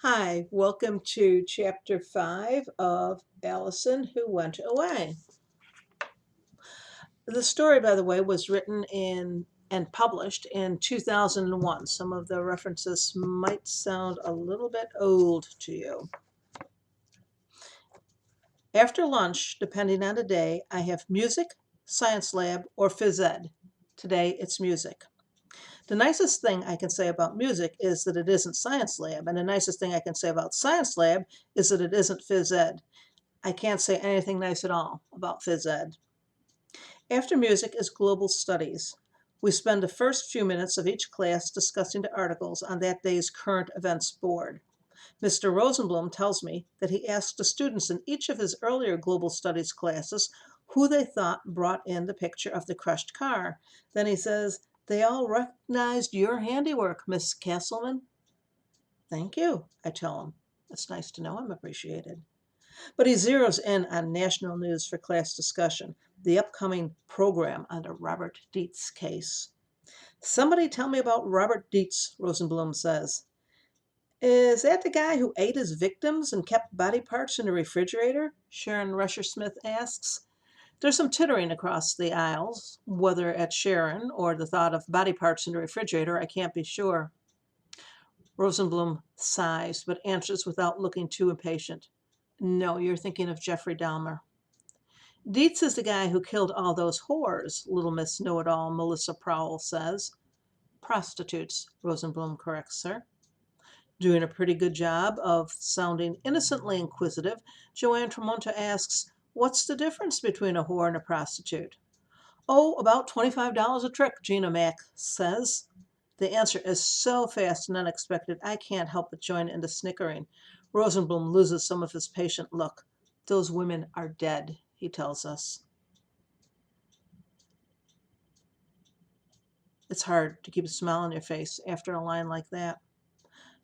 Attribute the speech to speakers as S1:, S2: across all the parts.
S1: Hi, welcome to chapter 5 of Alison Who Went Away. The story, by the way, was written in and published in 2001. Some of the references might sound a little bit old to you. After lunch, depending on the day, I have music, science lab, or phys ed. Today it's music. The nicest thing I can say about music is that it isn't science lab, and the nicest thing I can say about science lab is that it isn't phys ed. I can't say anything nice at all about phys ed. After music is global studies. We spend the first few minutes of each class discussing the articles on that day's current events board. Mr. Rosenblum tells me that he asked the students in each of his earlier global studies classes who they thought brought in the picture of the crushed car. Then he says, "They all recognized your handiwork, Miss Castleman." "Thank you," I tell him. It's nice to know I'm appreciated. But he zeroes in on national news for class discussion, the upcoming program on the Robert Dietz case. "Somebody tell me about Robert Dietz," Rosenblum says. "Is that the guy who ate his victims and kept body parts in the refrigerator?" Sharon Rusher-Smith asks. There's some tittering across the aisles, whether at Sharon or the thought of body parts in the refrigerator, I can't be sure. Rosenblum sighs, but answers without looking too impatient. "No, you're thinking of Jeffrey Dahmer." "Dietz is the guy who killed all those whores," Little Miss Know-It-All Melissa Prowell says. "Prostitutes," Rosenblum corrects her. Doing a pretty good job of sounding innocently inquisitive, Joanne Tramonta asks, "What's the difference between a whore and a prostitute?" "Oh, about $25 a trick," Gina Mack says. The answer is so fast and unexpected, I can't help but join in the snickering. Rosenblum loses some of his patient look. "Those women are dead," he tells us. It's hard to keep a smile on your face after a line like that.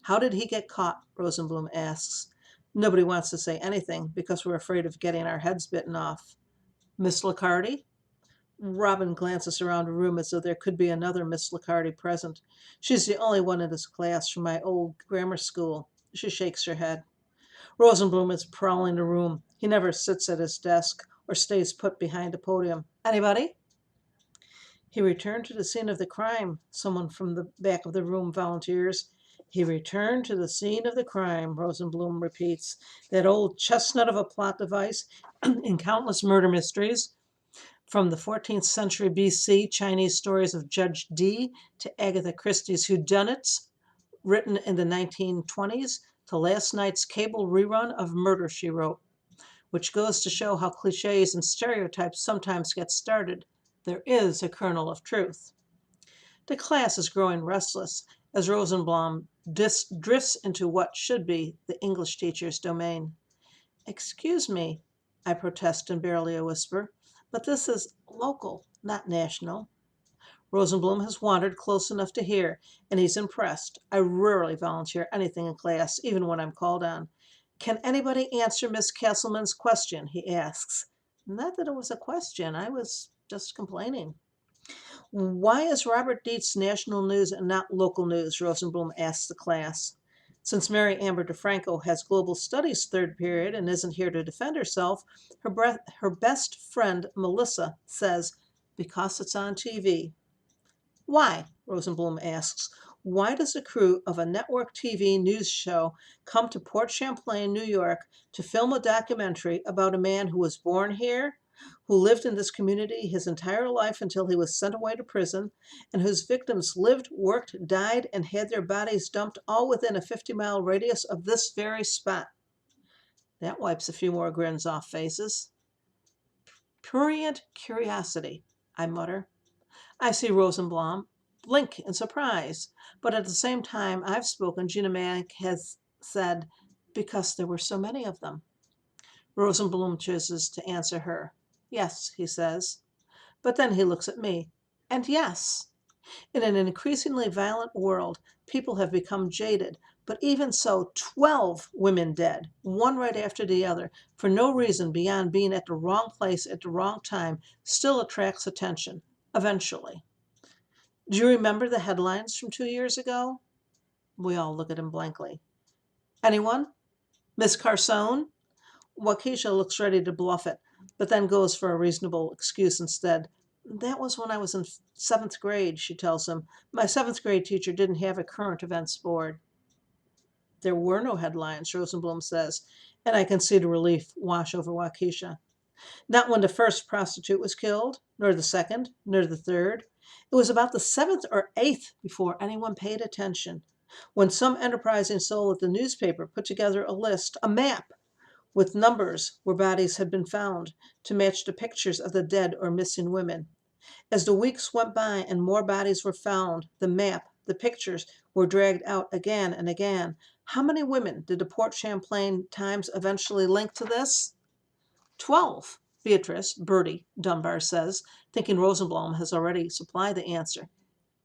S1: "How did he get caught?" Rosenblum asks. Nobody wants to say anything because we're afraid of getting our heads bitten off. "Miss Liccardi?" Robin glances around the room as though there could be another Miss Liccardi present. She's the only one in this class from my old grammar school. She shakes her head. Rosenblum is prowling the room. He never sits at his desk or stays put behind a podium. "Anybody?" "He returned to the scene of the crime," someone from the back of the room volunteers. "He returned to the scene of the crime," Rosenblum repeats. "That old chestnut of a plot device in countless murder mysteries, from the 14th century BC Chinese stories of Judge Dee to Agatha Christie's whodunits, written in the 1920s, to last night's cable rerun of Murder, She Wrote," which goes to show how cliches and stereotypes sometimes get started. There is a kernel of truth. The class is growing restless as Rosenblum drifts into what should be the English teacher's domain. "Excuse me," I protest in barely a whisper, "but this is local, not national." Rosenblum has wandered close enough to hear, and he's impressed. I rarely volunteer anything in class, even when I'm called on. "Can anybody answer Miss Castleman's question?" he asks. Not that it was a question, I was just complaining. "Why is Robert Dietz national news and not local news?" Rosenblum asks the class. Since Mary Amber DeFranco has global studies third period and isn't here to defend herself, her best friend Melissa says, "Because it's on TV." "Why?" Rosenblum asks. "Why does the crew of a network TV news show come to Port Champlain, New York, to film a documentary about a man who was born here, who lived in this community his entire life until he was sent away to prison, and whose victims lived, worked, died, and had their bodies dumped all within a 50-mile radius of this very spot?" That wipes a few more grins off faces. "Prurient curiosity," I mutter. I see Rosenblum blink in surprise, but at the same time I've spoken, Gina Mack has said, "Because there were so many of them." Rosenblum chooses to answer her. "Yes," he says. But then he looks at me. And yes, in an increasingly violent world, people have become jaded. But even so, 12 women dead, one right after the other, for no reason beyond being at the wrong place at the wrong time, still attracts attention, eventually. "Do you remember the headlines from 2 years ago?" We all look at him blankly. Anyone? Miss Carson? Waukesha looks ready to bluff it, but then goes for a reasonable excuse instead. That was when I was in seventh grade, she tells him. My seventh grade teacher didn't have a current events board. There were no headlines, Rosenblum says, and I can see the relief wash over Waukesha. Not when the first prostitute was killed, nor the second, nor the third. It was about the seventh or eighth before anyone paid attention, when some enterprising soul at the newspaper put together a list, a map, with numbers where bodies had been found to match the pictures of the dead or missing women. As the weeks went by and more bodies were found, the map, the pictures were dragged out again and again. How many women did the Port Champlain Times eventually link to this? 12, Beatrice, Bertie, Dunbar says, thinking Rosenblum has already supplied the answer.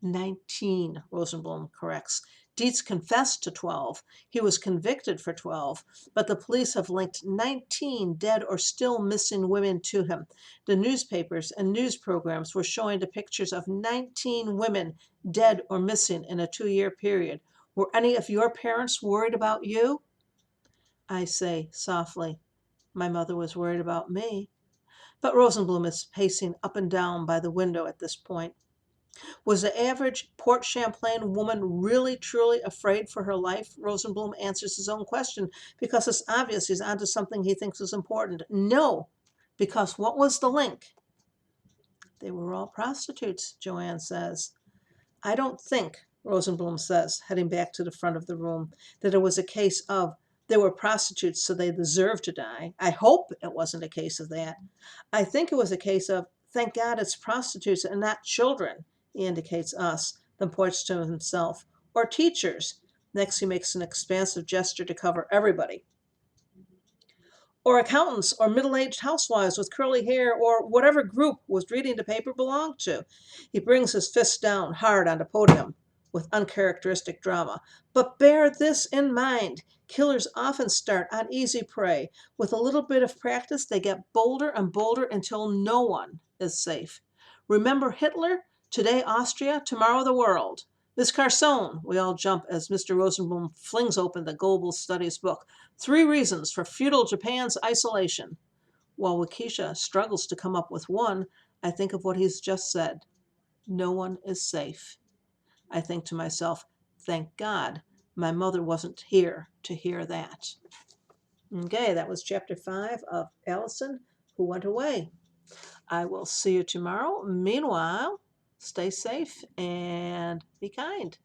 S1: 19, Rosenblum corrects. Dietz confessed to 12. He was convicted for 12, but the police have linked 19 dead or still missing women to him. The newspapers and news programs were showing the pictures of 19 women dead or missing in a 2-year period. Were any of your parents worried about you? I say softly, my mother was worried about me. But Rosenblum is pacing up and down by the window at this point. Was the average Port Champlain woman really truly afraid for her life? Rosenblum answers his own question because it's obvious he's onto something he thinks is important. No, because what was the link? They were all prostitutes, Joanne says. I don't think, Rosenblum says, heading back to the front of the room, that it was a case of they were prostitutes so they deserved to die. I hope it wasn't a case of that. I think it was a case of, thank God it's prostitutes and not children. He indicates us, then points to himself, or teachers. Next, he makes an expansive gesture to cover everybody. Or accountants, or middle-aged housewives with curly hair, or whatever group was reading the paper belonged to. He brings his fist down hard on the podium with uncharacteristic drama. But bear this in mind. Killers often start on easy prey. With a little bit of practice, they get bolder and bolder until no one is safe. Remember Hitler? Today Austria, tomorrow the world. Miss Carson, we all jump as Mr. Rosenblum flings open the Global Studies book. 3 reasons for feudal Japan's isolation. While Waukesha struggles to come up with one, I think of what he's just said. No one is safe. I think to myself, thank God my mother wasn't here to hear that. Okay, that was chapter 5 of Alison, Who Went Away. I will see you tomorrow. Meanwhile, stay safe and be kind.